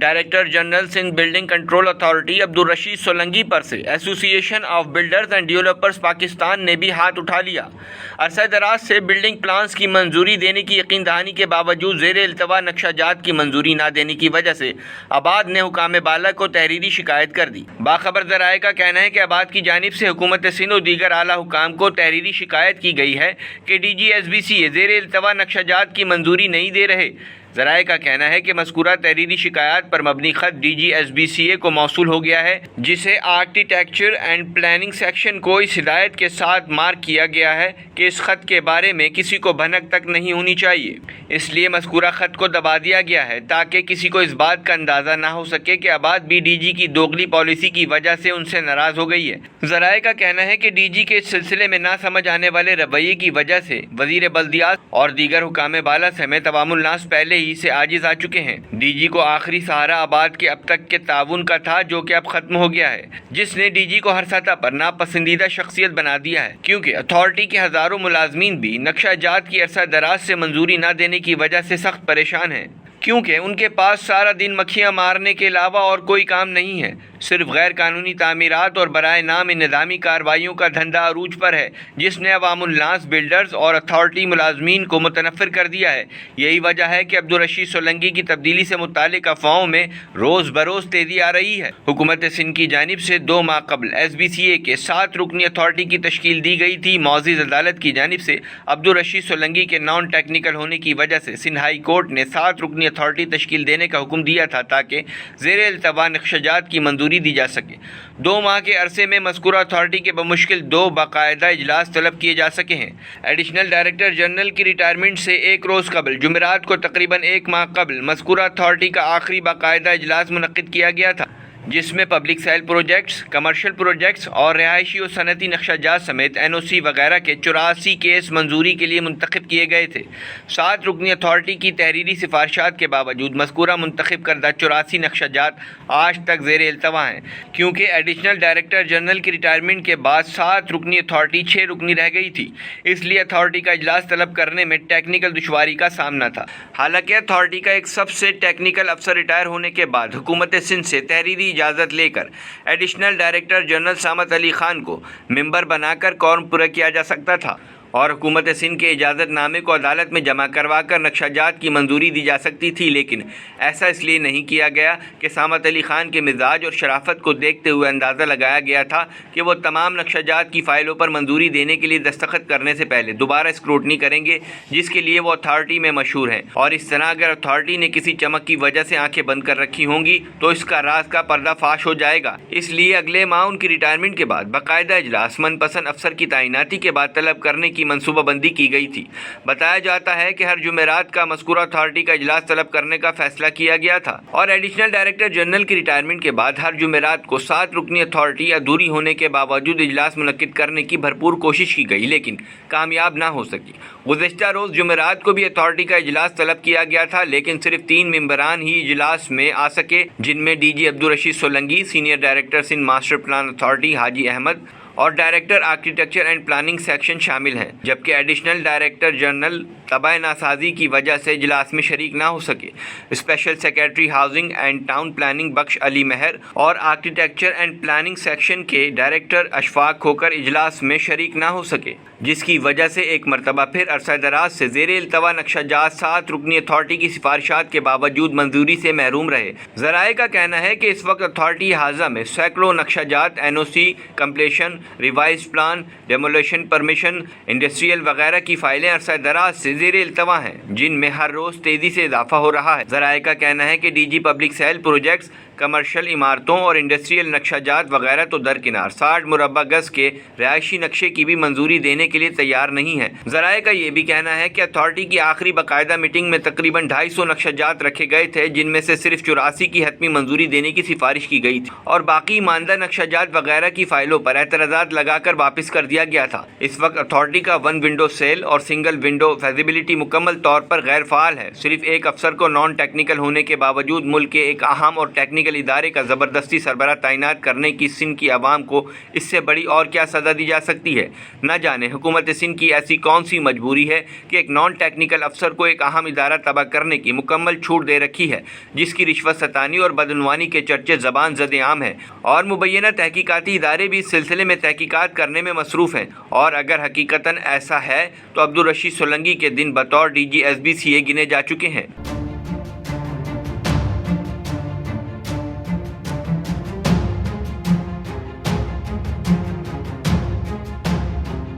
Director general Sindh building control authority Abdul Rashid Solangi پر سے association of builders and developers Pakistan نے بھی ہاتھ اٹھا لیا۔ عرصہ دراز سے بلڈنگ پلانز کی منظوری دینے کی یقین دہانی کے باوجود زیر التوا نقشہ جات کی منظوری نہ دینے کی وجہ سے آباد نے حکام بالا کو تحریری شکایت کر دی۔ باخبر ذرائع کا کہنا ہے کہ آباد کی جانب سے حکومت سندھ اور دیگر اعلیٰ حکام کو تحریری شکایت کی گئی ہے کہ D G S B C A زیر التوا نقشہ جات کی منظوری نہیں دے رہے۔ ذرائع کا کہنا ہے کہ مذکورہ تحریری شکایات پر مبنی خط D G S B C A کو موصول ہو گیا ہے، جسے آرکیٹیکچر اینڈ پلاننگ سیکشن کو اس ہدایت کے ساتھ مارک کیا گیا ہے کہ اس خط کے بارے میں کسی کو بھنک تک نہیں ہونی چاہیے۔ اس لیے مذکورہ خط کو دبا دیا گیا ہے تاکہ کسی کو اس بات کا اندازہ نہ ہو سکے کہ آباد بھی ڈی جی کی دوغلی پالیسی کی وجہ سے ان سے ناراض ہو گئی ہے۔ ذرائع کا کہنا ہے کہ ڈی جی کے اس سلسلے میں نہ سمجھ آنے والے رویے کی وجہ سے وزیر بلدیات اور دیگر حکام بالا سمیت عوام الناس پہلے ہی سے عاجز آ چکے ہیں۔ ڈی جی کو آخری سہارا آباد کے اب تک کے تعاون کا تھا، جو کہ اب ختم ہو گیا ہے، جس نے ڈی جی کو ہر سطح پر ناپسندیدہ شخصیت بنا دیا ہے، کیونکہ اتھارٹی کے ہزاروں ملازمین بھی نقشہ جات کی عرصہ دراز سے منظوری نہ دینے کی وجہ سے سخت پریشان ہیں، کیونکہ ان کے پاس سارا دن مکھیاں مارنے کے علاوہ اور کوئی کام نہیں ہے۔ صرف غیر قانونی تعمیرات اور برائے نام انہدامی کارروائیوں کا دھندا عروج پر ہے، جس نے عوام الناس، بلڈرز اور اتھارٹی ملازمین کو متنفر کر دیا ہے۔ یہی وجہ ہے کہ عبدالرشید سولنگی کی تبدیلی سے متعلق افواہوں میں روز بروز تیزی آ رہی ہے۔ حکومت سندھ کی جانب سے 2 ماہ قبل ایس بی سی اے کے 7 رکنی اتھارٹی کی تشکیل دی گئی تھی۔ معزز عدالت کی جانب سے عبدالرشید سولنگی کے نان ٹیکنیکل ہونے کی وجہ سے سندھ ہائی کورٹ نے 7 رکنی اتھارٹی تشکیل دینے کا حکم دیا تھا تاکہ زیر التوا نقشہ جات کی منظوری دی جا سکے۔ 2 ماہ کے عرصے میں مذکورہ اتھارٹی کے بمشکل 2 باقاعدہ اجلاس طلب کیے جا سکے ہیں۔ ایڈیشنل ڈائریکٹر جنرل کی ریٹائرمنٹ سے 1 روز قبل جمعرات کو تقریباً 1 ماہ قبل مذکورہ اتھارٹی کا آخری باقاعدہ اجلاس منعقد کیا گیا تھا، جس میں public sale projects, commercial projects اور رہائشی و صنعتی نقشہ جات سمیت این او سی وغیرہ کے 84 کیس منظوری کے لیے منتخب کیے گئے تھے۔ 7 رکنی اتھارٹی کی تحریری سفارشات کے باوجود مذکورہ منتخب کردہ 84 نقشہ جات آج تک زیر التوا ہیں، کیونکہ ایڈیشنل ڈائریکٹر جنرل کی ریٹائرمنٹ کے بعد 7 رکنی اتھارٹی 6 رکنی رہ گئی تھی، اس لیے اتھارٹی کا اجلاس طلب کرنے میں ٹیکنیکل دشواری کا سامنا تھا۔ حالانکہ اتھارٹی کا ایک سب سے ٹیکنیکل افسر ریٹائر ہونے کے بعد حکومت سندھ سے تحریری اجازت لے کر additional director general Samit Ali Khan کو ممبر بنا کر کورم پورا کیا جا سکتا تھا اور حکومت سندھ کے اجازت نامے کو عدالت میں جمع کروا کر نقشہ جات کی منظوری دی جا سکتی تھی، لیکن ایسا اس لیے نہیں کیا گیا کہ سامت علی خان کے مزاج اور شرافت کو دیکھتے ہوئے اندازہ لگایا گیا تھا کہ وہ تمام نقشہ جات کی فائلوں پر منظوری دینے کے لیے دستخط کرنے سے پہلے دوبارہ اسکروٹنی کریں گے، جس کے لیے وہ اتھارٹی میں مشہور ہیں، اور اس طرح اگر اتھارٹی نے کسی چمک کی وجہ سے آنکھیں بند کر رکھی ہوں گی تو اس کا راز کا پردہ فاش ہو جائے گا۔ اس لیے اگلے ماہ ان کی ریٹائرمنٹ کے بعد باقاعدہ اجلاس من پسند افسر کی تعیناتی کے بعد طلب کرنے کی منصوبہ بندی کی گئی تھی۔ بتایا جاتا ہے کہ ہر جمعرات کا مذکورہ اتھارٹی کا اجلاس طلب کرنے کا فیصلہ کیا گیا تھا اور ایڈیشنل ڈائریکٹر جنرل کی ریٹائرمنٹ کے بعد ہر جمعرات کو 7 رکنی اتھارٹی ادھوری ہونے کے باوجود اجلاس منعقد کرنے کی بھرپور کوشش کی گئی، لیکن کامیاب نہ ہو سکی۔ گزشتہ روز جمعرات کو بھی اتھارٹی کا اجلاس طلب کیا گیا تھا، لیکن صرف 3 ممبران ہی اجلاس میں آ سکے، جن میں D G Abdul Rashid Solangi, senior director Sindh master plan authority Haji Ahmed اور director architecture and planning section شامل ہیں، جبکہ ایڈیشنل ڈائریکٹر جنرل طبع ناسازی کی وجہ سے اجلاس میں شریک نہ ہو سکے۔ Special secretary housing and town planning Bux Ali Mehar اور آرکیٹیکچر اینڈ پلاننگ سیکشن کے ڈائریکٹر اشفاق کھوکر اجلاس میں شریک نہ ہو سکے، جس کی وجہ سے ایک مرتبہ پھر عرصہ دراز سے زیر التوا نقشہ جات 7 رکنی اتھارٹی کی سفارشات کے باوجود منظوری سے محروم رہے۔ ذرائع کا کہنا ہے کہ اس وقت اتھارٹی حاضہ میں سینکڑوں نقشہ جات، N O C, completion, revise plan, demolition permission, industrial وغیرہ کی فائلیں عرصہ دراز سے زیر التوا ہیں، جن میں ہر روز تیزی سے اضافہ ہو رہا ہے۔ ذرائع کا کہنا ہے کہ D G public sale projects, commercial عمارتوں اور انڈسٹریل نقشہ جات وغیرہ تو درکنار 60 مربع گز کے رہائشی نقشے کی بھی منظوری دینے کے لیے تیار نہیں ہے۔ ذرائع کا یہ بھی کہنا ہے کہ اتھارٹی کی آخری باقاعدہ میٹنگ میں تقریباً 250 نقشہ جات رکھے گئے تھے، جن میں سے صرف 84 کی حتمی منظوری دینے کی سفارش کی گئی تھی اور باقی ماندہ نقشہ جات وغیرہ کی فائلوں پر اعتراضات قرارداد لگا کر واپس کر دیا گیا تھا۔ اس وقت اتھارٹی کا ون ونڈو سیل اور سنگل ونڈو فیزیبلٹی مکمل طور پر غیر فعال ہے۔ صرف ایک افسر کو نان ٹیکنیکل ہونے کے باوجود ملک کے ایک اہم اور ٹیکنیکل ادارے کا زبردستی سربراہ تعینات کرنے کی سندھ کی عوام کو اس سے بڑی اور کیا سزا دی جا سکتی ہے؟ نہ جانے حکومت سندھ کی ایسی کون سی مجبوری ہے کہ ایک نان ٹیکنیکل افسر کو ایک اہم ادارہ تباہ کرنے کی مکمل چھوٹ دے رکھی ہے، جس کی رشوت ستانی اور بدعنوانی کے چرچے زبان زد عام ہیں، اور مبینہ تحقیقاتی ادارے بھی اس سلسلے میں تحقیقات کرنے میں مصروف ہیں۔ اور اگر حقیقتاً ایسا ہے تو عبدالرشید سولنگی کے دن بطور DG SB CA گنے جا چکے ہیں۔